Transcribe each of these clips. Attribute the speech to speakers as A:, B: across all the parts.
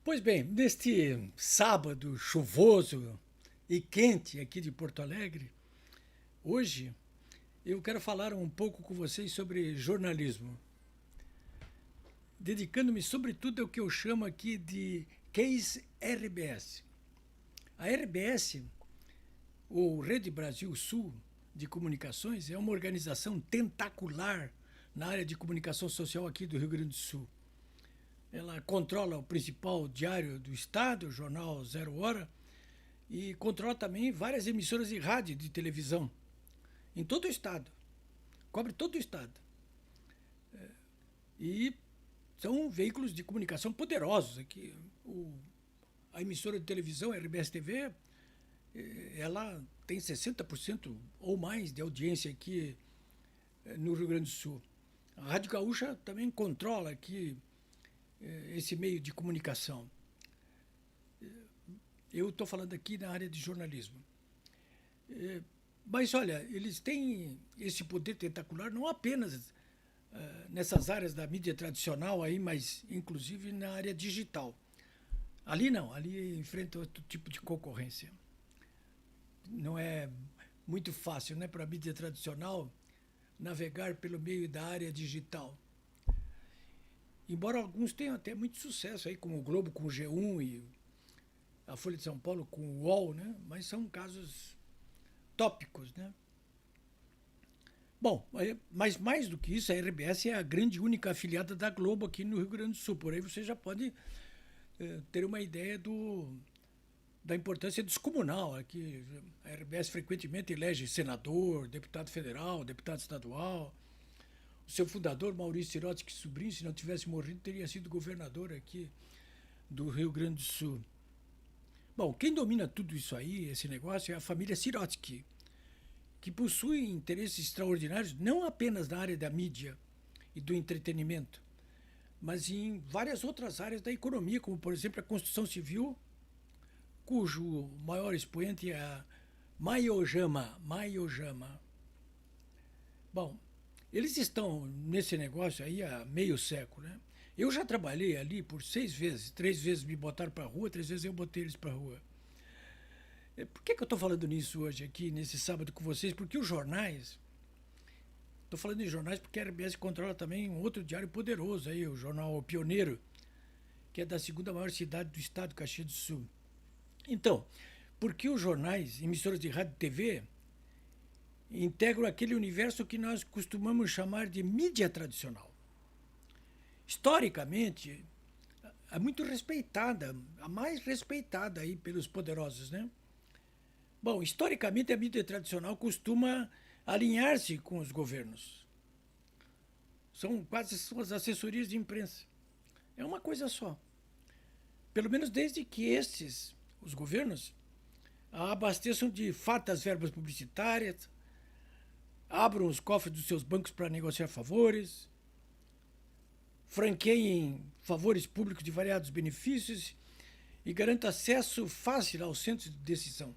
A: Pois bem, neste sábado chuvoso e quente aqui de Porto Alegre, hoje eu quero falar um pouco com vocês sobre jornalismo, dedicando-me sobretudo ao que eu chamo aqui de Case RBS. A RBS, ou Rede Brasil Sul de Comunicações, é uma organização tentacular na área de comunicação social aqui do Rio Grande do Sul. Ela controla o principal diário do estado, o jornal Zero Hora, e controla também várias emissoras de rádio e de televisão em todo o estado. Cobre todo o estado. E são veículos de comunicação poderosos aqui. A emissora de televisão, a RBS TV, ela tem 60% ou mais de audiência aqui no Rio Grande do Sul. A Rádio Gaúcha também controla aqui esse meio de comunicação. Eu estou falando aqui na área de jornalismo. Mas, olha, eles têm esse poder tentacular não apenas nessas áreas da mídia tradicional, aí, mas inclusive na área digital. Ali não, ali enfrenta outro tipo de concorrência. Não é muito fácil, né, para a mídia tradicional navegar pelo meio da área digital. Embora alguns tenham até muito sucesso aí, como o Globo com o G1 e a Folha de São Paulo com o UOL, né? Mas são casos tópicos, né? Bom, mas mais do que isso, a RBS é a grande única afiliada da Globo aqui no Rio Grande do Sul. Por aí você já pode ter uma ideia da importância descomunal. Aqui, a RBS frequentemente elege senador, deputado federal, deputado estadual. O seu fundador, Maurício Sirotsky Sobrinho, se não tivesse morrido, teria sido governador aqui do Rio Grande do Sul. Bom, quem domina tudo isso aí, esse negócio, é a família Sirotsky, que possui interesses extraordinários não apenas na área da mídia e do entretenimento, mas em várias outras áreas da economia, como, por exemplo, a construção civil, cujo maior expoente é a Maiojama. Bom, eles estão nesse negócio aí há meio século, né? Eu já trabalhei ali por 6 vezes. 3 vezes me botaram para a rua, 3 vezes eu botei eles para a rua. Por que eu estou falando nisso hoje aqui, nesse sábado com vocês? Porque os jornais... Estou falando em jornais porque a RBS controla também um outro diário poderoso aí, o jornal Pioneiro, que é da segunda maior cidade do estado, Caxias do Sul. Então, por que os jornais, emissoras de rádio e TV, integram aquele universo que nós costumamos chamar de mídia tradicional? Historicamente, é muito respeitada, a mais respeitada aí pelos poderosos, né? Bom, historicamente a mídia tradicional costuma alinhar-se com os governos. São quase suas assessorias de imprensa. É uma coisa só. Pelo menos desde que os governos, a abasteçam de fartas verbas publicitárias, abram os cofres dos seus bancos para negociar favores, franqueiem favores públicos de variados benefícios e garantam acesso fácil aos centros de decisão,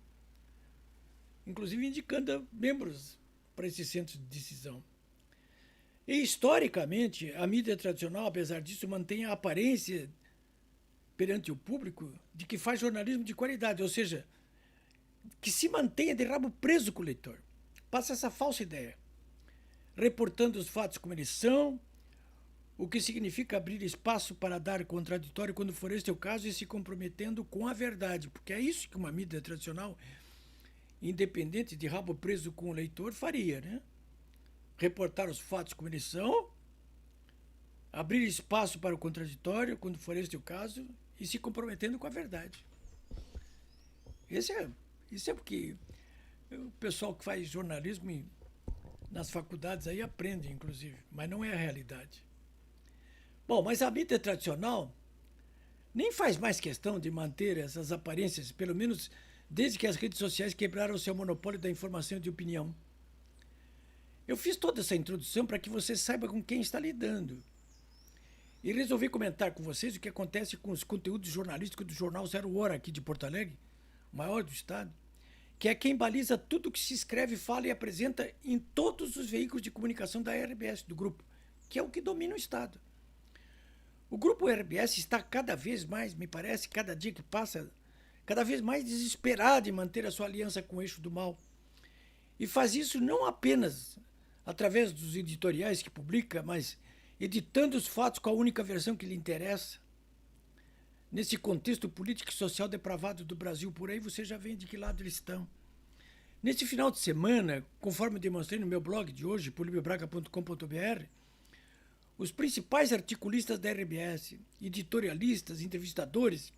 A: inclusive indicando membros para esses centros de decisão. E, historicamente, a mídia tradicional, apesar disso, mantém a aparência perante o público de que faz jornalismo de qualidade, ou seja, que se mantenha de rabo preso com o leitor. Passa essa falsa ideia, reportando os fatos como eles são, o que significa abrir espaço para dar contraditório quando for este o caso e se comprometendo com a verdade, porque é isso que uma mídia tradicional, independente de rabo preso com o leitor, faria, né? Reportar os fatos como eles são, abrir espaço para o contraditório quando for este o caso e se comprometendo com a verdade. Isso é porque o pessoal que faz jornalismo nas faculdades aí aprende, inclusive, mas não é a realidade. Bom, mas a mídia tradicional nem faz mais questão de manter essas aparências, pelo menos desde que as redes sociais quebraram o seu monopólio da informação e de opinião. Eu fiz toda essa introdução para que você saiba com quem está lidando. E resolvi comentar com vocês o que acontece com os conteúdos jornalísticos do jornal Zero Hora aqui de Porto Alegre, o maior do estado, que é quem baliza tudo o que se escreve, fala e apresenta em todos os veículos de comunicação da RBS, do grupo, que é o que domina o estado. O grupo RBS está cada vez mais, me parece, cada dia que passa, cada vez mais desesperado em manter a sua aliança com o eixo do mal. E faz isso não apenas através dos editoriais que publica, mas editando os fatos com a única versão que lhe interessa. Nesse contexto político e social depravado do Brasil, por aí você já vê de que lado eles estão. Neste final de semana, conforme demonstrei no meu blog de hoje, polibiobraga.com.br, os principais articulistas da RBS, editorialistas, entrevistadores,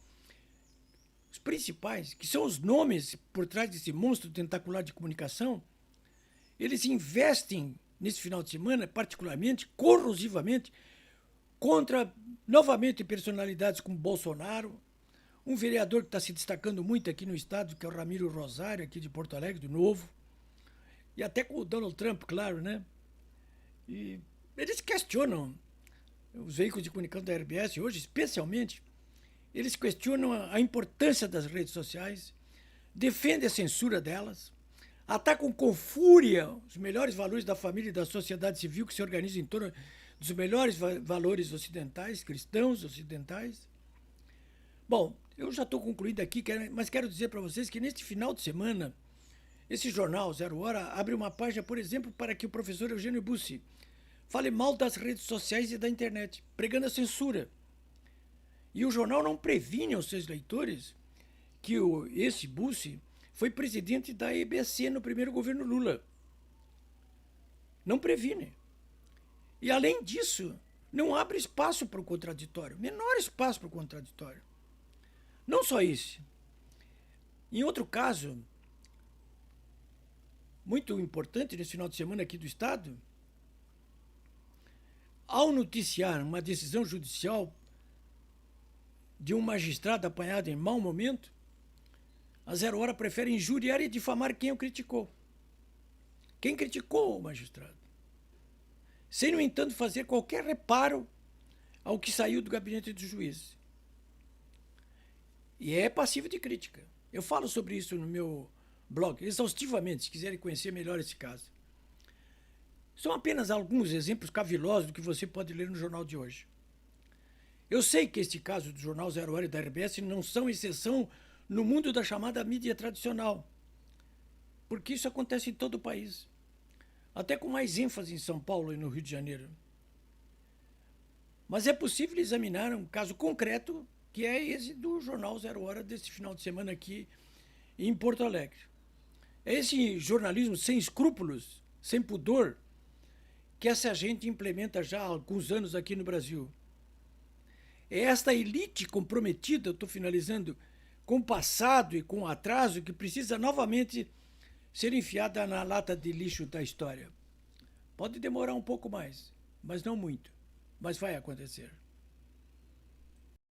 A: os principais, que são os nomes por trás desse monstro tentacular de comunicação, eles investem nesse final de semana, particularmente, corrosivamente, contra, novamente, personalidades como Bolsonaro, um vereador que está se destacando muito aqui no estado, que é o Ramiro Rosário, aqui de Porto Alegre, do Novo, e até com o Donald Trump, claro, né? E eles questionam, os veículos de comunicação da RBS hoje, especialmente, eles questionam a importância das redes sociais, defendem a censura delas, atacam com fúria os melhores valores da família e da sociedade civil que se organizam em torno dos melhores valores ocidentais, cristãos ocidentais. Bom, eu já estou concluindo aqui, mas quero dizer para vocês que neste final de semana, esse jornal, Zero Hora, abre uma página, por exemplo, para que o professor Eugênio Bussi fale mal das redes sociais e da internet, pregando a censura. E o jornal não previne aos seus leitores que esse Bussi foi presidente da EBC no primeiro governo Lula. Não previne. E, além disso, não abre espaço para o contraditório, menor espaço para o contraditório. Não só isso. Em outro caso, muito importante nesse final de semana aqui do Estado, ao noticiar uma decisão judicial de um magistrado apanhado em mau momento, a Zero Hora prefere injuriar e difamar quem o criticou. Quem criticou o magistrado. Sem, no entanto, fazer qualquer reparo ao que saiu do gabinete do juiz. E é passivo de crítica. Eu falo sobre isso no meu blog, exaustivamente, se quiserem conhecer melhor esse caso. São apenas alguns exemplos cavilosos do que você pode ler no jornal de hoje. Eu sei que este caso do jornal Zero Hora e da RBS não são exceção no mundo da chamada mídia tradicional, porque isso acontece em todo o país, até com mais ênfase em São Paulo e no Rio de Janeiro. Mas é possível examinar um caso concreto, que é esse do jornal Zero Hora desse final de semana aqui em Porto Alegre. É esse jornalismo sem escrúpulos, sem pudor, que essa gente implementa já há alguns anos aqui no Brasil. É esta elite comprometida, eu estou finalizando, com o passado e com o atraso, que precisa novamente ser enfiada na lata de lixo da história. Pode demorar um pouco mais, mas não muito. Mas vai acontecer.